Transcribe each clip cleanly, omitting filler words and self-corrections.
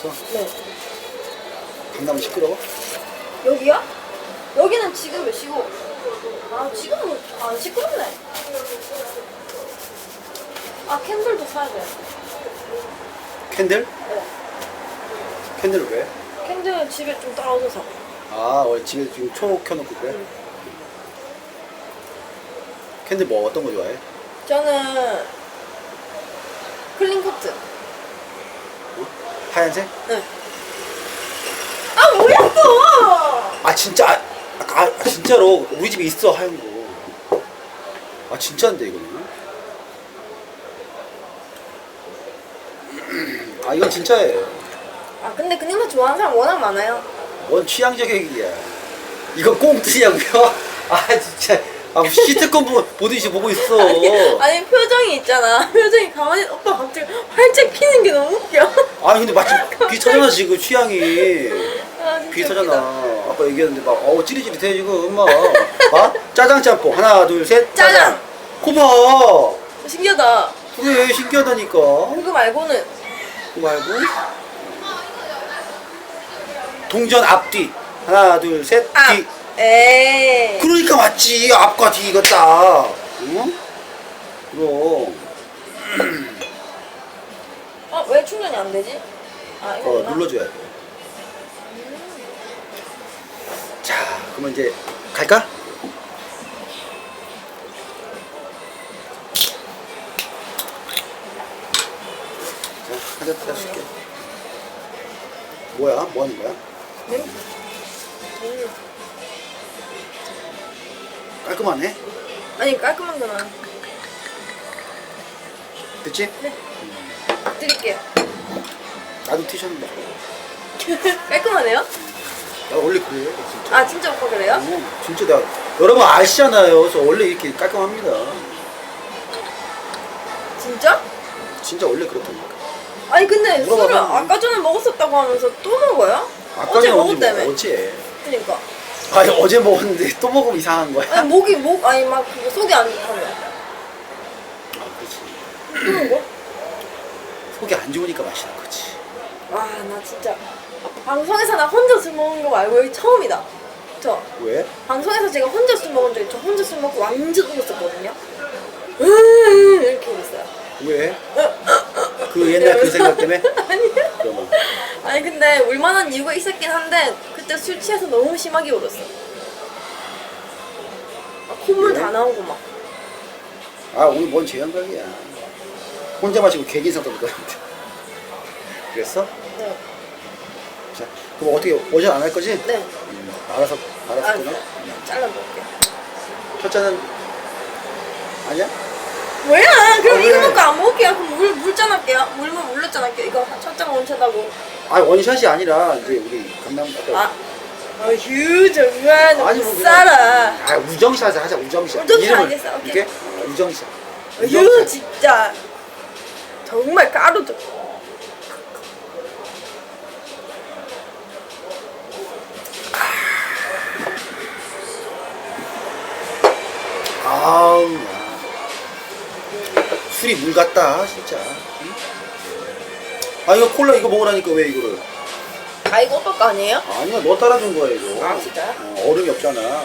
강남역에서? 네. 강남은 시끄러워? 여기요? 여기는 지금 몇 시고? 아 지금은 안 시끄럽네. 아 캔들도 사야 돼. 캔들? 네. 캔들을 왜? 캔들은 집에 좀 떨어져서. 아 원래 집에 지금 초 켜놓고 그래? 캔들 뭐 어떤 거 좋아해? 저는 클린 커트. 어? 하얀색? 네. 아 뭐야 또? 아 진짜 진짜로 우리 집에 있어 하얀 거. 아 진짜인데 이거는? 아 이건 진짜예요. 아 근데 그런 거 좋아하는 사람 워낙 많아요. 뭔 취향 저격이야. 이거 꽁트냐고요? 아 진짜 시트콤 보듯이 보고 있어. 아니 표정이 있잖아. 표정이 가만히 오빠 갑자기 활짝 피는 게 너무 웃겨. 아니 근데 마침 비슷하잖아 지금 취향이. 아, 진짜 비슷하잖아. 웃기다. 아까 얘기했는데 막 찌릿찌릿해 지금 엄마. 봐? 짜장 짬뽕 하나 둘 셋. 짜장. 코봐. 신기하다. 그게 신기하다니까. 그거 말고는 그거 말고 동전 앞뒤 하나 둘 셋. 아. 뒤. 에이. 그러니까 맞지. 앞과 뒤 이거 딱. 응? 그럼. 왜 충전이 안 되지? 아 이거 눌러줘야 돼. 자, 그러면 이제 갈까? 자, 한잔 따줄게. 뭐야? 뭐 하는 거야? 네? 깔끔하네? 아니 깔끔한 거나 그치? 네. 드릴게요. 나도 티셔츠 봐. 깔끔하네요? 나 원래 그래, 진짜. 아 진짜 오빠 그래요? 진짜 내가, 여러분 아시잖아요. 저 원래 이렇게 깔끔합니다. 진짜? 진짜 원래 그렇다니까. 아니 근데 물어봐봐. 술을 아까 전에 먹었었다고 하면서 또 먹어요? 아까 어제 전에 먹었다며. 어제. 그니까 아니, 어제 먹었는데 또 먹으면 이상한 거야. 아니 목 아니 막 그거 속이 안 좋다며. 아, 그렇지. 또 먹어? 속이 안 좋으니까 마시는 거지. 와 나 진짜 방송에서 나 혼자 술 먹는 거 말고 여기 처음이다. 저 왜? 방송에서 제가 혼자 술 먹은 적이 저 혼자 술 먹고 완전 울었었거든요. 이렇게 울었어요. 왜? 그 옛날 그 생각 때문에? 아니요. 그러면. 아니 근데 울만한 이유가 있었긴 한데 그때 술 취해서 너무 심하게 울었어. 콧물 왜? 다 나오고 막. 아, 오늘 뭔 재현각이야. 혼자 마시고 개긴상도 묻었는데. 그랬어? 네. 자, 그럼 어떻게, 오전 안 할 거지? 네. 알아서 아, 끊어. 잘라볼게. 첫 잔은 아니야? 뭐야? 그럼 아, 이거 왜? 먹고 안 먹을게요. 그럼 물잔 할게요. 물잔 할게요. 이거 첫장 원샷하고. 아니, 원샷이 아니라, 이제 우리 강남 아까. 휴 정말 너무 아니, 뭐 그냥- 싸라. 아, 우정샷을 하자, 우정샷. 우정샷 이름을 알겠어, 오케이. 이렇게? 우정샷. 휴 우정샷. 진짜 정말 까루죠. 아우, 야. 술이 물 같다, 진짜. 응? 아, 이거 콜라 이거 먹으라니까 왜 이거를? 아 이거 오빠 거 아니에요? 아니야, 너 따라준 거야, 이거. 아, 진짜요? 얼음이 없잖아.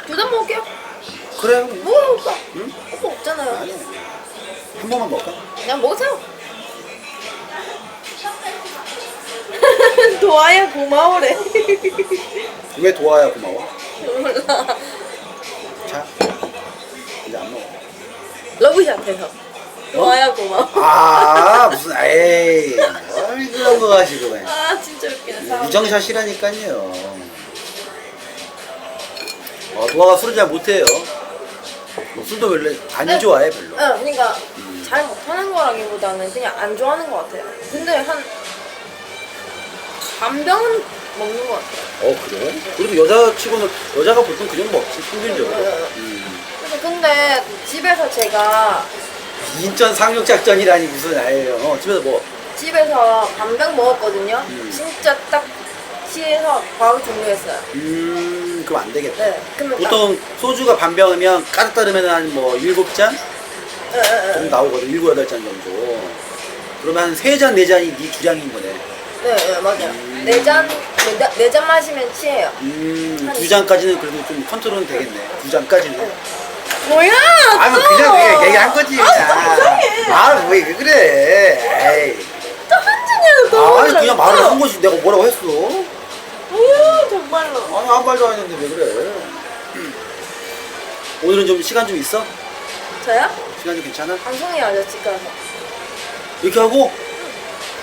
둘 다 먹을게요. 그래, 먹어 오빠. 응? 오빠 없잖아요. 아니야. 한 번만 먹을까? 그냥 먹으세요. 도와야 고마워래. 왜 도와야 고마워? 몰라. 자, 이제 안 먹어. 러브샷해서. 도와야 고마워. 아, 무슨, 에이. 뭘 그런 거 가지고. 왜. 아 진짜 웃기네. 사람. 우정샷이라니까요. 도화가 술을 잘 못해요. 술도 별로 안 좋아해, 별로. 그러니까 잘 못하는 거라기보다는 그냥 안 좋아하는 것 같아요. 근데 한 반병은 먹는 것 같아요. 그래? 그래도 여자치고는, 여자가 보통 그 정도 먹지, 평균적으로. 그래서 근데 집에서 제가 인천 상륙작전이라니 무슨 아예요. 집에서 뭐, 집에서 반병 먹었거든요. 진짜 딱 취해서 바로 종료했어요. 그럼 안 되겠다. 네. 그러면 보통 소주가 반병이면 까딱 따르면 한 뭐 7잔 정도 나오거든. 7, 8잔 정도. 그러면 한 3잔, 4잔이 네 주량인 거네. 네, 네 맞아요. 네 잔 마시면 취해요. 두 잔까지는 그래도 좀 컨트롤은 되겠네. 두 잔까지는. 네. 뭐야? 아니 뭐 또! 그냥 얘기한 거지 그냥. 이상해. 아왜 그래? 에이. 또 한 잔이라도 더 아니 그냥 말을 한 거지. 내가 뭐라고 했어? 뭐야 정말로. 아니 아무 말도 안 했는데 왜 그래? 오늘은 좀 시간 좀 있어? 저요? 시간 좀 괜찮아? 방송해야죠 집 가서. 이렇게 하고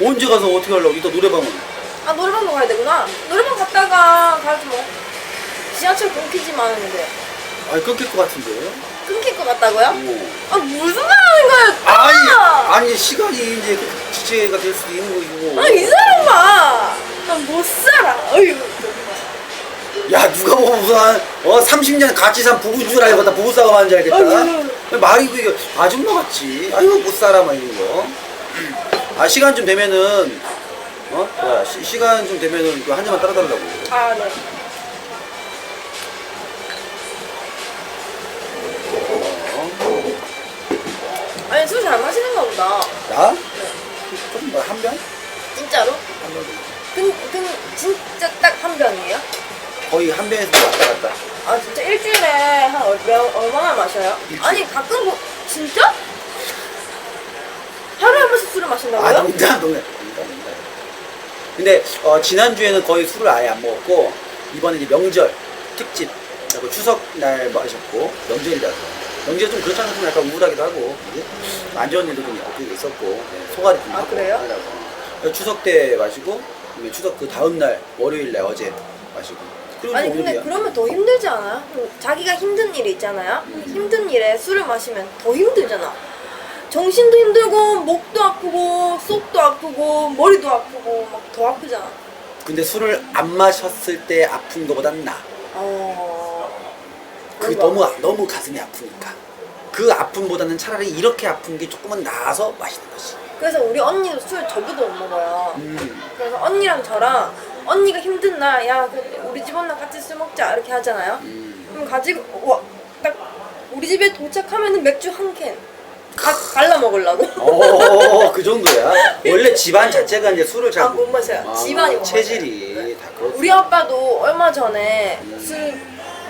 언제 가서 어떻게 하려고? 이따 노래방은? 아 노래방도 가야 되구나. 노래방 갔다가 가야지 뭐. 지하철 끊기지만 하는데. 아니 끊길 것 같은데. 끊길 것 같다고요? 오. 아 무슨 말 하는 거예요? 아니 시간이 이제 지체가 될 수도 있는 거고. 아이 사람아. 난 못 살아. 어휴. 야 누가 보면 무슨 30년 같이 산 부부인 줄 알고 나 부부싸움 하는 줄 알겠다. 아유. 말이 이거 아줌마 같지. 아이고 못 살아 막 이런 거. 아 시간 좀 되면은 뭐야 시간 좀 되면은 그 한 잔만 따라달라고. 아 네. 아니 술 잘 마시는가 보다. 나? 네. 조금 뭐한 병? 진짜로? 한 병. 진짜 딱 한 병이에요? 거의 한 병에서 왔다 갔다. 아 진짜 일주일에 한 얼마나 마셔요? 일주일. 아니 가끔 진짜? 하루에 한 번씩 술을 마신다고요? 아 농담. 근데 지난주에는 거의 술을 아예 안 먹었고 이번에 이제 명절 특집 그리고 추석 날 마셨고 명절이라서 명절 좀 그렇잖아. 좀 약간 우울하기도 하고 그지? 안 좋은 일도 좀 있었고 네, 소갈이 좀 아, 하고 그래요? 하려고. 추석 때 마시고 그다음에 추석 그 다음 날 월요일 날 어제 마시고 그리고 아니 이제 근데 오늘이야. 그러면 더 힘들지 않아요? 자기가 힘든 일이 있잖아요? 힘든 일에 술을 마시면 더 힘들잖아. 정신도 힘들고 목도 아프고 속도 아프고 머리도 아프고 막 더 아프잖아. 근데 술을 안 마셨을 때 아픈 거보단 나. 그 뭔가. 너무 가슴이 아프니까 그 아픔보다는 차라리 이렇게 아픈 게 조금은 나아서 마시는 거지. 그래서 우리 언니도 술 저보다 못 먹어요. 그래서 언니랑 저랑 언니가 힘든 날, 야, 우리 집 온나 같이 술 먹자 이렇게 하잖아요. 그럼 가지고 딱 우리 집에 도착하면은 맥주 한 캔 갈라 먹으려고. 그 정도야. 원래 집안 자체가 이제 술을 잘 아, 못 마셔요. 집안이 못 체질이 마셔요. 네. 다 그렇지. 우리 아빠도 얼마 전에 술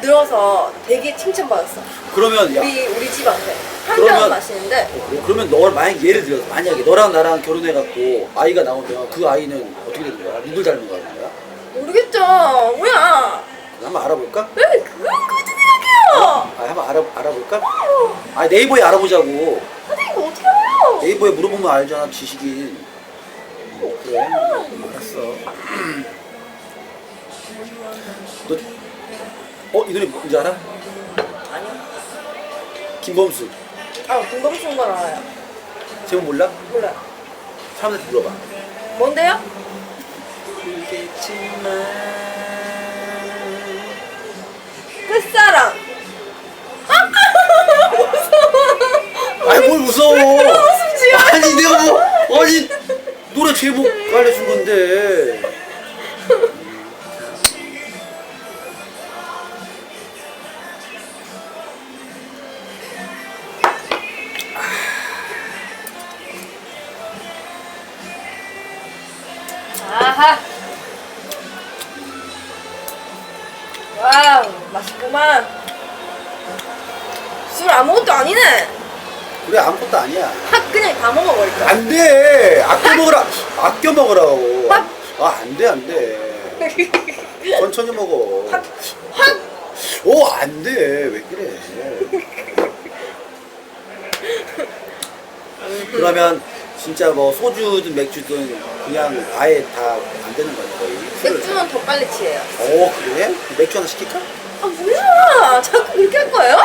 늘어서 되게 칭찬받았어. 그러면 야 우리 집한테 한 그러면- 병 마시는데 그러면 너 만약 예를 들어서 만약에 너랑 나랑 결혼해갖고 아이가 나오면 그 아이는 어떻게 되는 거야? 누굴 닮은 거야? 모르겠죠. 뭐야? 한번 알아볼까? 왜 그런 거지 생각해요? 한번 알아볼까? 네이버에 알아보자고. 근데 이거 어떻게 알아요? 네이버에 물어보면 알잖아 지식인. 그래 알았어. 너 이 노래 뭔지 알아? 아니요. 김범수. 김범수인 건 알아요. 제목 몰라? 몰라요. 사람들한테 물어봐. 뭔데요? 끝사랑. 아니 뭘 무서워? 웃음지 마. 아니 내가 아니 노래 제목 알려준 건데. 아하. 와우, 맛있구만. 술 아무것도 아니네. 그래 아무것도 아니야. 확 그냥 다 먹어버릴까? 안 돼. 아껴 먹으라고. 확. 안 돼. 천천히 먹어. 확. 안 돼. 왜 그래? 그러면 진짜 뭐 소주든 맥주든 그냥 아예 다 안 되는 거야 거의. 술을. 맥주는 더 빨리 취해요. 그래? 맥주 하나 시킬까? 뭐야? 자꾸 그렇게 할 거예요?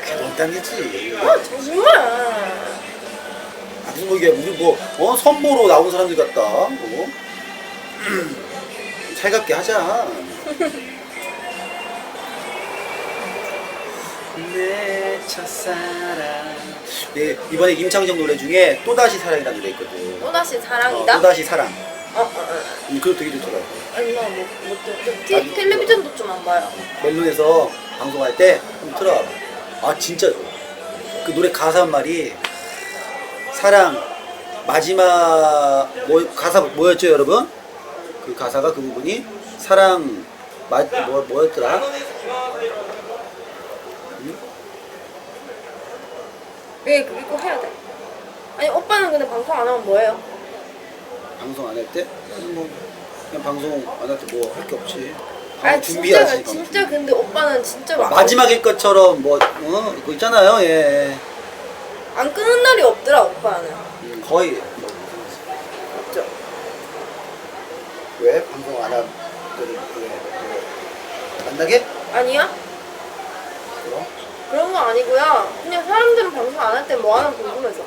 그게 농담이지. 정말. 무슨 뭐 이게 우리 선보러 나온 사람들 같다. 살갑게 하자. 내 첫사랑. 네, 이번에 임창정 노래 중에 또다시 사랑이라는 노래 있거든. 또다시 사랑이다? 또다시 사랑. 어. 그거 되게 좋더라고. 아니 나못 들어. 텔레비전도 좀 안 봐요. 멜론에서 방송할 때 한번 틀어봐. 진짜 좋아. 그 노래 가사 한 말이 사랑 마지막 가사 뭐였죠 여러분? 그 가사가 그 부분이 사랑 뭐였더라? 왜 그거 꼭 해야 돼? 아니 오빠는 근데 방송 안 하면 뭐해요? 방송 안 할 때? 뭐 그냥 방송 안 할 때 뭐 할 게 없지. 아니 준비하지. 진짜 근데 오빠는 진짜로 마지막일 것처럼 뭐 그거 있잖아요. 예. 안 끊는 날이 없더라 오빠는. 거의 뭐, 없죠. 왜 방송 안 하면 만나게? 아니야? 그럼? 그런 거 아니고요. 그냥 사람들은 방송 안 할 때 뭐 하나 궁금해서.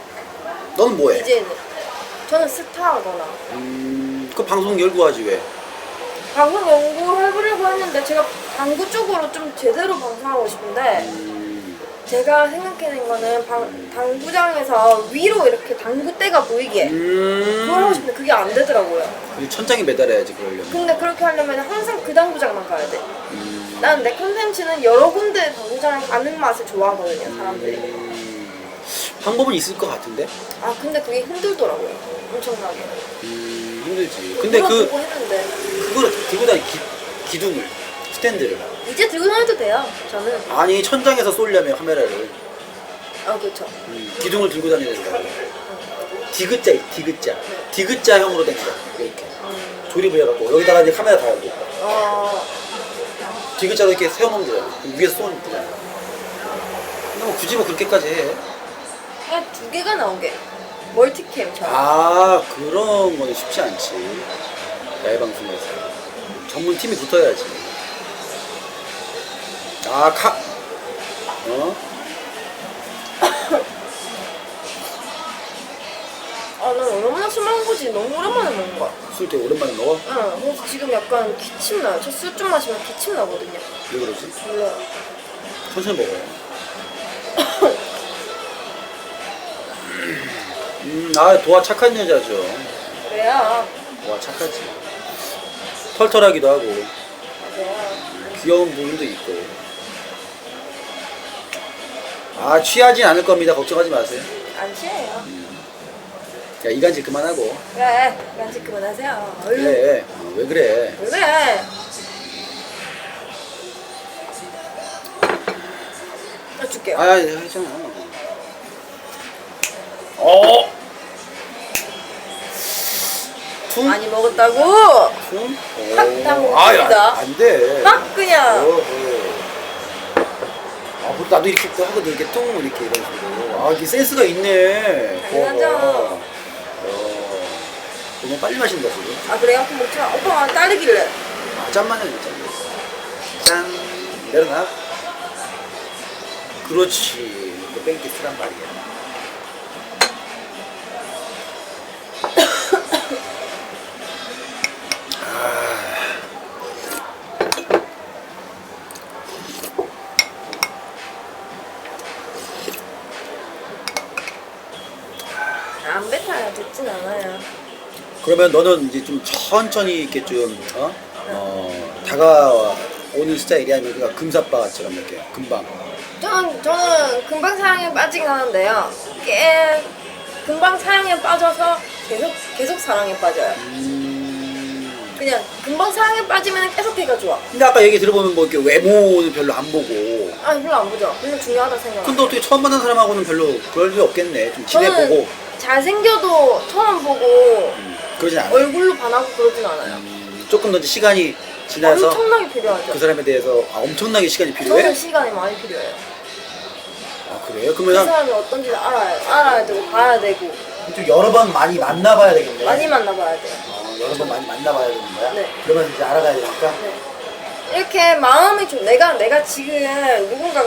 너는 뭐해? 이제는 저는 스타하거나 그 방송 열고 하지 왜? 방송 연구해보려고 했는데 제가 당구 쪽으로 좀 제대로 방송하고 싶은데 제가 생각해낸 거는 당구장에서 위로 이렇게 당구대가 보이게 그걸 하고 싶은데 그게 안 되더라고요. 그 천장에 매달아야지 그러려면. 근데 그렇게 하려면 항상 그 당구장만 가야 돼. 난 내 컨텐츠는 여러 군데 당구장을 가는 맛을 좋아하거든요, 사람들이. 방법은 있을 것 같은데? 아 근데 그게 힘들더라고요, 엄청나게. 힘들지. 근데 보고 했는데 그거를 들고 다니 기둥을 스탠드를. 이제 들고 다녀도 돼요, 저는. 아니 천장에서 쏠려면 카메라를 아 그렇죠. 기둥을 들고 다녀야 된다고. 디귿자 디귿자 디귿자형으로 된 거야 이렇게 조립을 해갖고 여기다가 이제 카메라 달고 디귿자로 이렇게 세워놓으면 되잖아. 위에서 쏘면 되잖아. 근데 뭐 굳이 뭐 그렇게까지 해? 그냥 두 개가 나오게 멀티캠처럼. 아 그런 거는 쉽지 않지. 야외 방송에서 전문 팀이 붙어야지. 아, 난 얼마나 술 먹은 거지. 너무 오랜만에 먹은 거야. 술 되게 오랜만에 먹어? 응, 그래서 지금 약간 기침 나요. 저 술 좀 마시면 기침 나거든요. 왜 그러지? 몰라요. 천천히 먹어요. 도아 착한 여자죠. 그래야. 도아 착하지. 털털하기도 하고 맞아요. 귀여운 부분도 있고. 취하진 않을 겁니다. 걱정하지 마세요. 안 취해요. 야 이간질 그만하고. 그래, 간식 그만하세요. 얼른. 그래. 왜 그래? 왜 그래? 줄게요. 하잖아. 퉁? 많이 먹었다고? 퉁? 확 다 먹었습니다. 안 돼. 확 그냥. 뭐 나도 이렇게 또 하거든. 이렇게 퉁 이렇게 이런 식으로. 이게 센스가 있네. 당연하죠. 너무 빨리 마신다 지금. 그래요? 그럼 먹지 마. 오빠가 따르길래. 짠만 해, 짠. 내려놔. 그렇지. 이거 뺑기 쓰란 말이야. 안 뱉어요. 듣진 않아요. 그러면 너는 이제 좀 천천히 이렇게 좀 다가오는 스타일이 아니면 그냥 금사빠처럼 이렇게 금방. 저는 금방 사랑에 빠지긴 하는데요. 금방 사랑에 빠져서 계속 사랑에 빠져요. 그냥 금방 사랑에 빠지면 계속 걔가 좋아. 근데 아까 얘기 들어보면 뭐 이렇게 외모는 별로 안 보고. 아니 별로 안 보죠. 별로 중요하다 생각. 근데 어떻게 처음 만난 사람하고는 별로 그럴 일 없겠네. 좀 지내보고. 저는 잘생겨도 처음 보고 그러진 않아. 얼굴로 반하고 그러진 않아요. 조금 더 이제 시간이 지나서 엄청나게 필요하죠. 그 사람에 대해서 엄청나게 시간이 저는 필요해? 시간이 많이 필요해요. 그래요? 그 그러면 사람이 어떤지 알아야 되고 봐야 되고 좀 여러 번 많이 만나봐야 되겠네. 많이 만나봐야 돼요. 여러 번 많이 만나봐야 되는 거야? 네. 그러면 이제 알아가야 되니까. 네. 이렇게 마음이 좀 내가 지금 누군가가